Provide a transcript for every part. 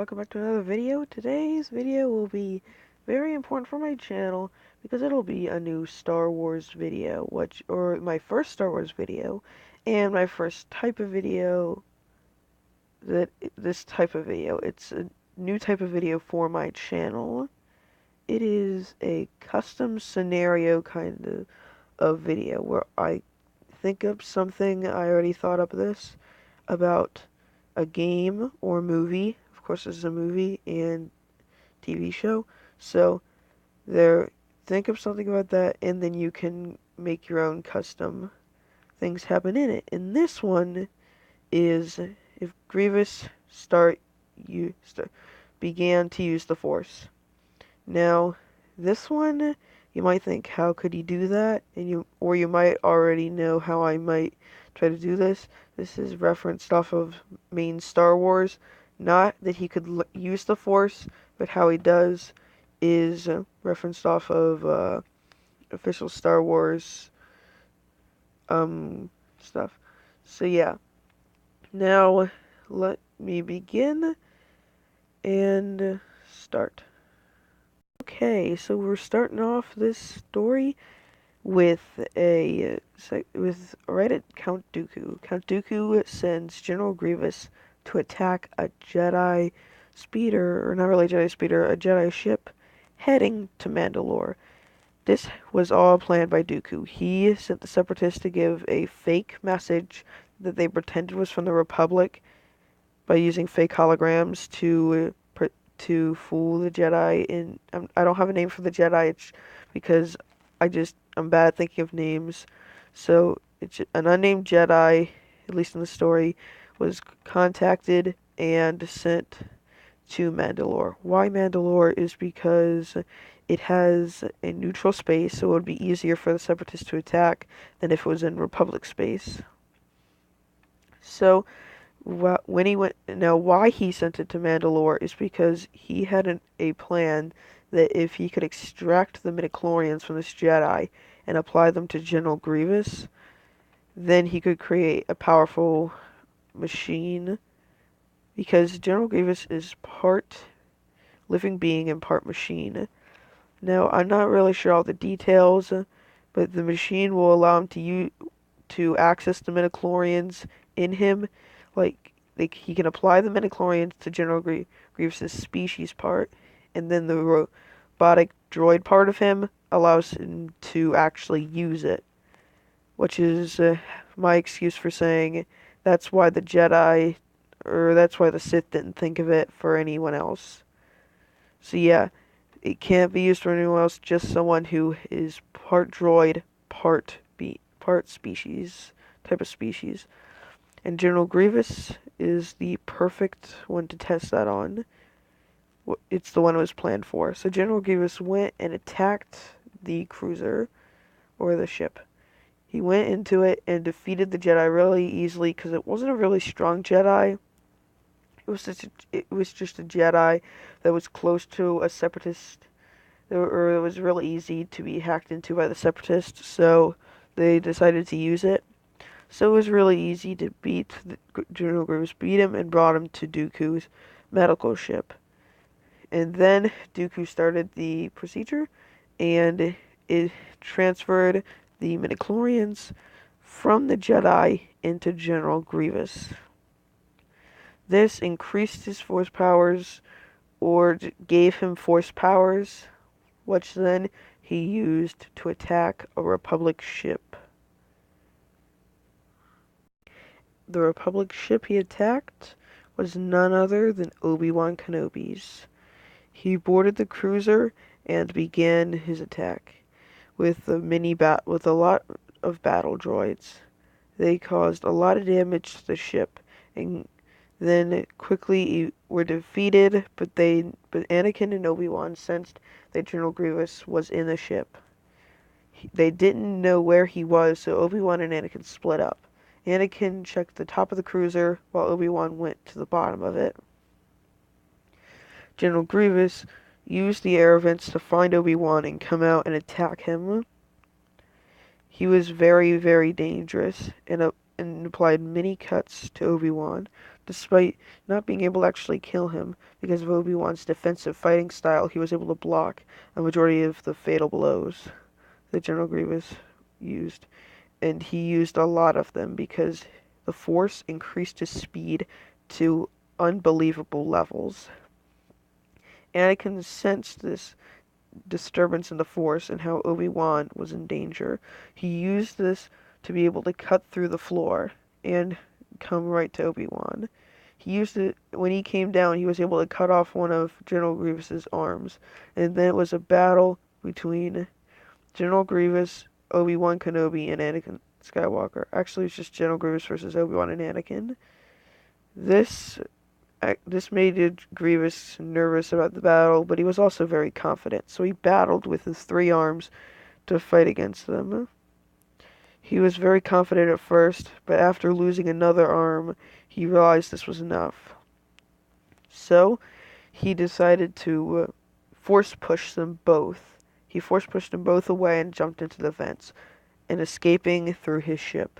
welcome back to another video. Today's video will be very important for my channel because it'll be a new Star Wars video, or my first Star Wars video, and my first type of video this type of video. It's a new type of video for my channel. It is a custom scenario kind of video where I think of something. I already thought up this about a game or movie. Of course, this is a movie and TV show. So think of something about that, and then you can make your own custom things happen in it. And this one is if Grievous began to use the Force. Now, this one you might think, how could he do that? Or you might already know how I might try to do this. This is referenced off of main Star Wars. Not that he could use the Force, but how he does is referenced off of official Star Wars stuff. So yeah. Now let me begin and start. Okay, so we're starting off this story with right at Count Dooku. Count Dooku sends General Grievous to attack a Jedi speeder, or not really a Jedi speeder, a Jedi ship heading to Mandalore. This was all planned by Dooku. He sent the Separatists to give a fake message that they pretended was from the Republic by using fake holograms to fool the Jedi. And I don't have a name for the Jedi. It's because I'm bad at thinking of names. So it's an unnamed Jedi, at least in the story, was contacted and sent to Mandalore. Why Mandalore is because it has a neutral space, so it would be easier for the Separatists to attack than if it was in Republic space. So when he went, now why he sent it to Mandalore is because he had a plan that if he could extract the midichlorians from this Jedi and apply them to General Grievous, then he could create a powerful machine, because General Grievous is part living being and part machine. Now, I'm not really sure all the details, but the machine will allow him to access the midichlorians in him. Like he can apply the midichlorians to General Grievous' species part, and then the robotic droid part of him allows him to actually use it, which is my excuse for saying that's why the Jedi, or that's why the Sith didn't think of it for anyone else. So yeah, it can't be used for anyone else, just someone who is part droid, part species, type of species. And General Grievous is the perfect one to test that on. It's the one it was planned for. So General Grievous went and attacked the cruiser, or the ship. He went into it and defeated the Jedi really easily because it wasn't a really strong Jedi. It was just a Jedi that was close to a Separatist, or it was really easy to be hacked into by the Separatists, so they decided to use it. So it was really easy to beat. General Grievous beat him and brought him to Dooku's medical ship. And then Dooku started the procedure, and it transferred the midichlorians from the Jedi into General Grievous. This increased his force powers, or gave him force powers, which then he used to attack a Republic ship. The Republic ship he attacked was none other than Obi-Wan Kenobi's. He boarded the cruiser and began his attack with with a lot of battle droids. They caused a lot of damage to the ship, and then quickly were defeated. But Anakin and Obi-Wan sensed that General Grievous was in the ship. They didn't know where he was, so Obi-Wan and Anakin split up. Anakin checked the top of the cruiser, while Obi-Wan went to the bottom of it. General Grievous used the air vents to find Obi-Wan and come out and attack him. He was very, very dangerous and applied many cuts to Obi-Wan. Despite not being able to actually kill him because of Obi-Wan's defensive fighting style, he was able to block a majority of the fatal blows that General Grievous used. And he used a lot of them because the Force increased his speed to unbelievable levels. Anakin sensed this disturbance in the Force and how Obi-Wan was in danger. He used this to be able to cut through the floor and come right to Obi-Wan. He used it when he came down, he was able to cut off one of General Grievous's arms. And then it was a battle between General Grievous, Obi-Wan Kenobi, and Anakin Skywalker. Actually, it's just General Grievous versus Obi-Wan and Anakin. This this made Grievous nervous about the battle, but he was also very confident, so he battled with his three arms to fight against them. He was very confident at first, but after losing another arm, he realized this was enough. So, he decided to force push them both. He force pushed them both away and jumped into the vents, and escaping through his ship.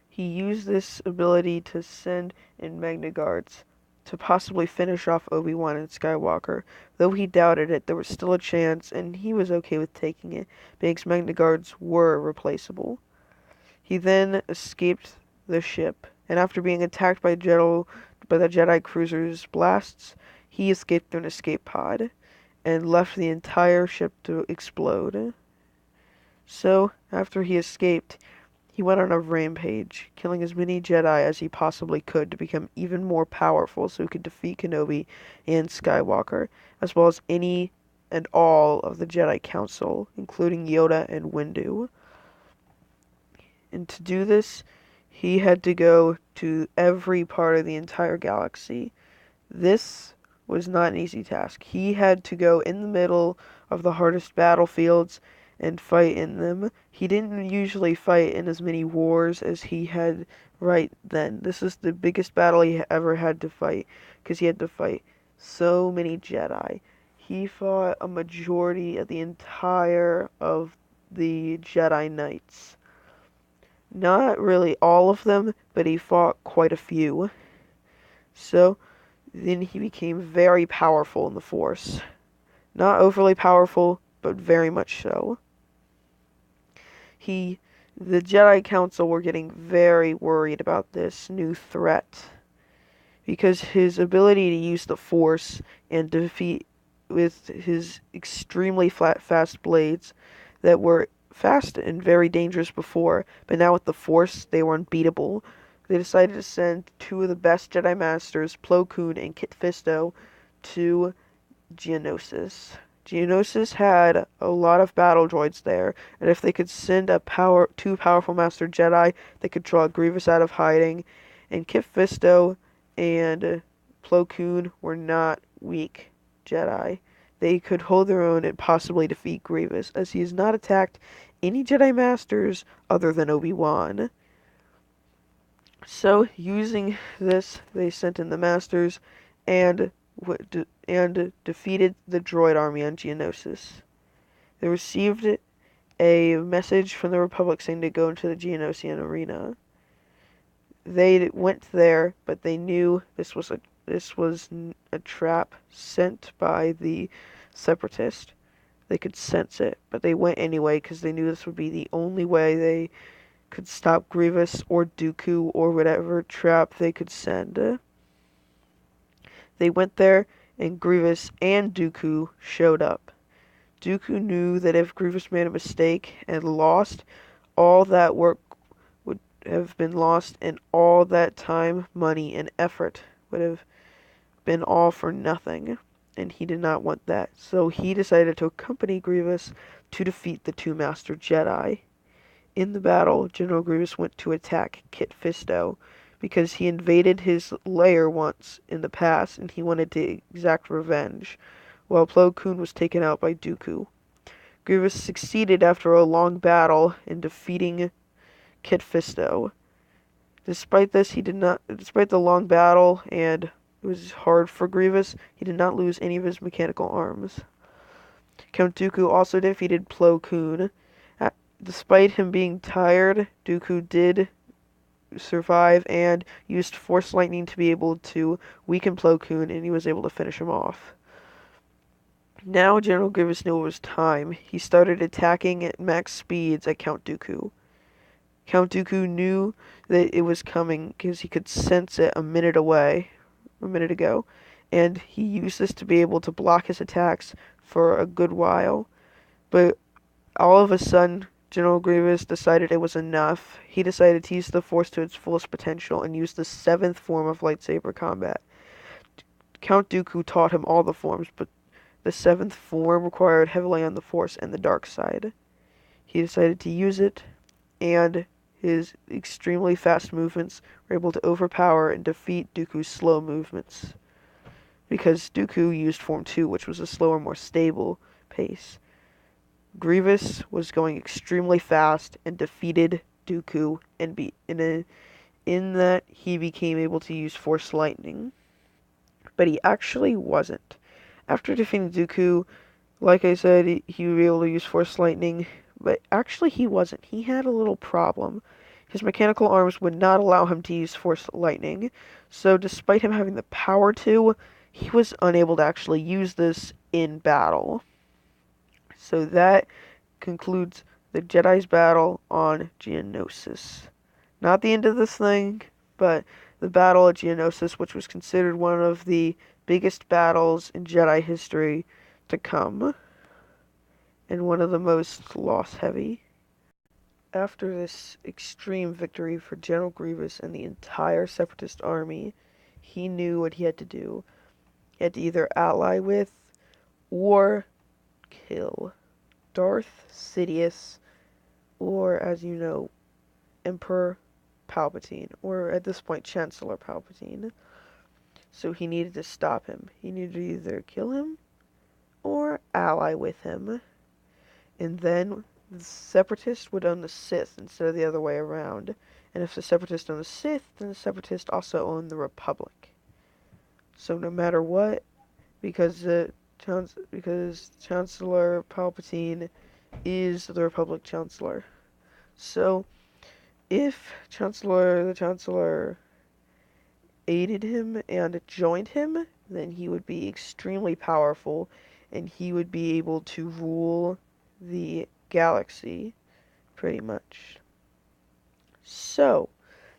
He used this ability to send in Magna Guards to possibly finish off Obi-Wan and Skywalker. Though he doubted it, there was still a chance, and he was okay with taking it, because Magna Guards were replaceable. He then escaped the ship, and after being attacked by the Jedi cruiser's blasts, he escaped through an escape pod, and left the entire ship to explode. So, after he escaped, he went on a rampage, killing as many Jedi as he possibly could to become even more powerful so he could defeat Kenobi and Skywalker, as well as any and all of the Jedi Council, including Yoda and Windu. And to do this, he had to go to every part of the entire galaxy. This was not an easy task. He had to go in the middle of the hardest battlefields and fight in them. He didn't usually fight in as many wars as he had right then. This is the biggest battle he ever had to fight, because he had to fight so many Jedi. He fought a majority of the entire of the Jedi Knights. Not really all of them, but he fought quite a few. So, then he became very powerful in the Force. Not overly powerful, but very much so. The Jedi Council were getting very worried about this new threat, because his ability to use the Force and defeat with his extremely fast blades that were fast and very dangerous before, but now with the Force, they were unbeatable. They decided to send two of the best Jedi Masters, Plo Koon and Kit Fisto, to Geonosis. Geonosis had a lot of battle droids there, and if they could send two powerful Master Jedi, they could draw Grievous out of hiding, and Kit Fisto and Plo Koon were not weak Jedi. They could hold their own and possibly defeat Grievous, as he has not attacked any Jedi Masters other than Obi-Wan. So, using this, they sent in the Masters and defeated the droid army on Geonosis. They received a message from the Republic saying to go into the Geonosian arena. They went there, but they knew this was a trap sent by the Separatist. They could sense it, but they went anyway because they knew this would be the only way they could stop Grievous or Dooku or whatever trap they could send. They went there, and Grievous and Dooku showed up. Dooku knew that if Grievous made a mistake and lost, all that work would have been lost, and all that time, money, and effort would have been all for nothing, and he did not want that. So he decided to accompany Grievous to defeat the two Master Jedi. In the battle, General Grievous went to attack Kit Fisto, because he invaded his lair once in the past, and he wanted to exact revenge, while Plo Koon was taken out by Dooku. Grievous succeeded after a long battle in defeating Kit Fisto. Despite the long battle, and it was hard for Grievous, he did not lose any of his mechanical arms. Count Dooku also defeated Plo Koon. Despite him being tired, Dooku did survive and used Force Lightning to be able to weaken Plo Koon, and he was able to finish him off. Now General Grievous knew it was time. He started attacking at max speeds at Count Dooku. Count Dooku knew that it was coming because he could sense it a minute ago, and he used this to be able to block his attacks for a good while. But all of a sudden, General Grievous decided it was enough. He decided to use the Force to its fullest potential and use the seventh form of lightsaber combat. Count Dooku taught him all the forms, but the seventh form required heavily on the Force and the dark side. He decided to use it, and his extremely fast movements were able to overpower and defeat Dooku's slow movements. Because Dooku used Form 2, which was a slower, more stable pace. Grievous was going extremely fast and defeated Dooku, and in that he became able to use Force Lightning. But he actually wasn't. After defeating Dooku, like I said, he would be able to use Force Lightning, but actually he wasn't. He had a little problem. His mechanical arms would not allow him to use Force Lightning, so despite him having the power to, he was unable to actually use this in battle. So that concludes the Jedi's battle on Geonosis. Not the end of this thing, but the battle at Geonosis, which was considered one of the biggest battles in Jedi history to come, and one of the most loss-heavy. After this extreme victory for General Grievous and the entire Separatist army, he knew what he had to do. He had to either ally with or kill Darth Sidious, or, as you know, Emperor Palpatine, or at this point, Chancellor Palpatine. So he needed to stop him. He needed to either kill him or ally with him. And then the Separatists would own the Sith instead of the other way around. And if the Separatists own the Sith, then the Separatists also own the Republic. So no matter what, because Chancellor Palpatine is the Republic Chancellor. So if the Chancellor aided him and joined him, then he would be extremely powerful, and he would be able to rule the galaxy, pretty much. So,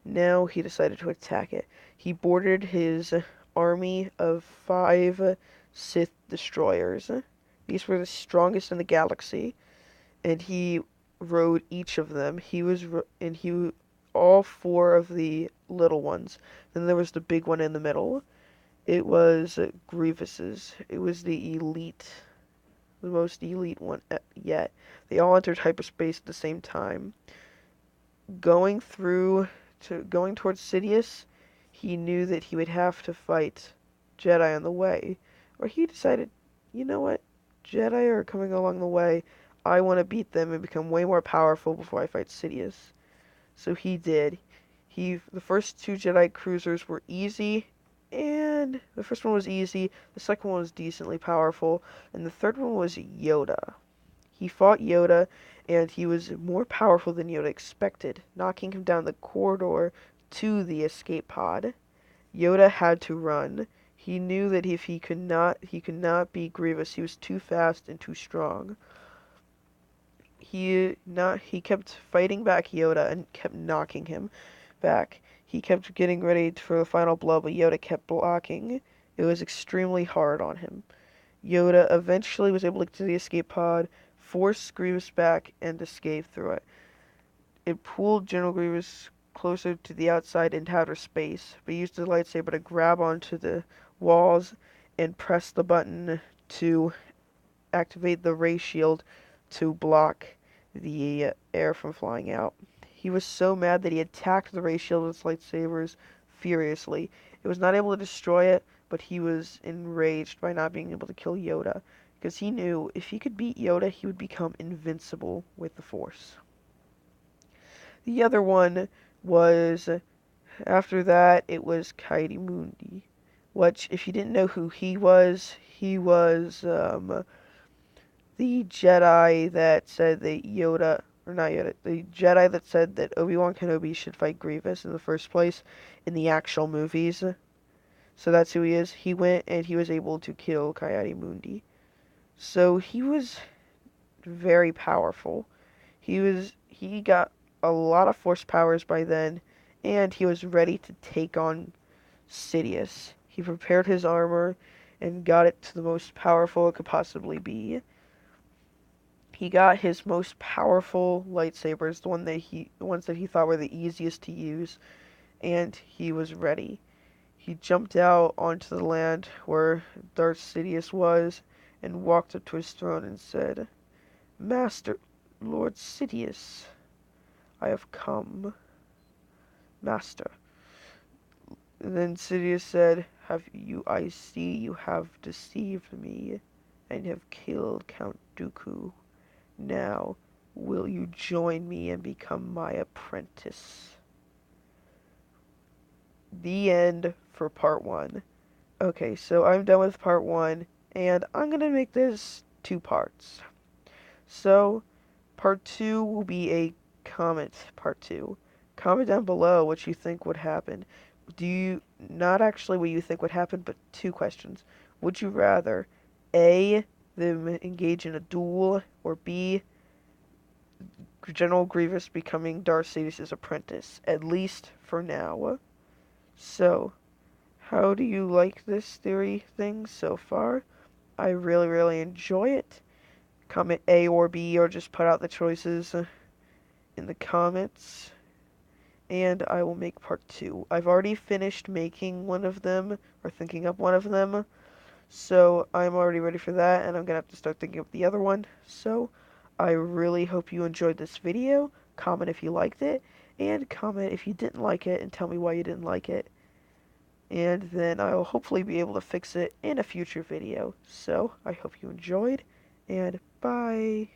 now he decided to attack it. He boarded his army of 5 Sith destroyers. These were the strongest in the galaxy, and he rode each of them. All 4 of the little ones. Then there was the big one in the middle. It was Grievous's. It was the most elite one yet. They all entered hyperspace at the same time. Going towards Sidious, he knew that he would have to fight Jedi on the way. Or he decided, you know what? Jedi are coming along the way. I want to beat them and become way more powerful before I fight Sidious. So he did. The first 2 Jedi cruisers were easy, and the first one was easy, the second one was decently powerful, and the third one was Yoda. He fought Yoda, and he was more powerful than Yoda expected, knocking him down the corridor to the escape pod. Yoda had to run. He knew that if he could not beat Grievous. He was too fast and too strong. He kept fighting back Yoda and kept knocking him back. He kept getting ready for the final blow, but Yoda kept blocking. It was extremely hard on him. Yoda eventually was able to get to the escape pod, force Grievous back, and escape through it. It pulled General Grievous closer to the outside into outer space, but he used his lightsaber to grab onto the walls and press the button to activate the ray shield to block the air from flying out. He was so mad that he attacked the ray shield with his lightsabers furiously. It was not able to destroy it, but he was enraged by not being able to kill Yoda, because he knew if he could beat Yoda, he would become invincible with the Force. The other one was, after that, it was Kaidi Mundi, which, if you didn't know who he was the Jedi that said that or not Yoda, the Jedi that said that Obi-Wan Kenobi should fight Grievous in the first place in the actual movies. So that's who he is. He went and he was able to kill Coyote Mundi. So he was very powerful. He got a lot of force powers by then, and he was ready to take on Sidious. He prepared his armor and got it to the most powerful it could possibly be. He got his most powerful lightsabers, the ones that he thought were the easiest to use, and he was ready. He jumped out onto the land where Darth Sidious was and walked up to his throne and said, "Master, Lord Sidious, I have come, Master." And then Sidious said, I see you have deceived me and have killed Count Dooku. Now, will you join me and become my apprentice?" The end for part one. Okay, so I'm done with part one, and I'm gonna make this two parts. So, part two will be a comment part two. Comment down below what you think would happen. Not actually what you think would happen, but two questions. Would you rather A, them engage in a duel, or B, General Grievous becoming Darth Sidious's apprentice, at least for now? So, how do you like this theory thing so far? I really, really enjoy it. Comment A or B, or just put out the choices in the comments, and I will make part two. I've already finished making one of them, or thinking up one of them, so I'm already ready for that, and I'm gonna have to start thinking of the other one. So, I really hope you enjoyed this video. Comment if you liked it, and comment if you didn't like it, and tell me why you didn't like it. And then I'll hopefully be able to fix it in a future video. So, I hope you enjoyed, and bye!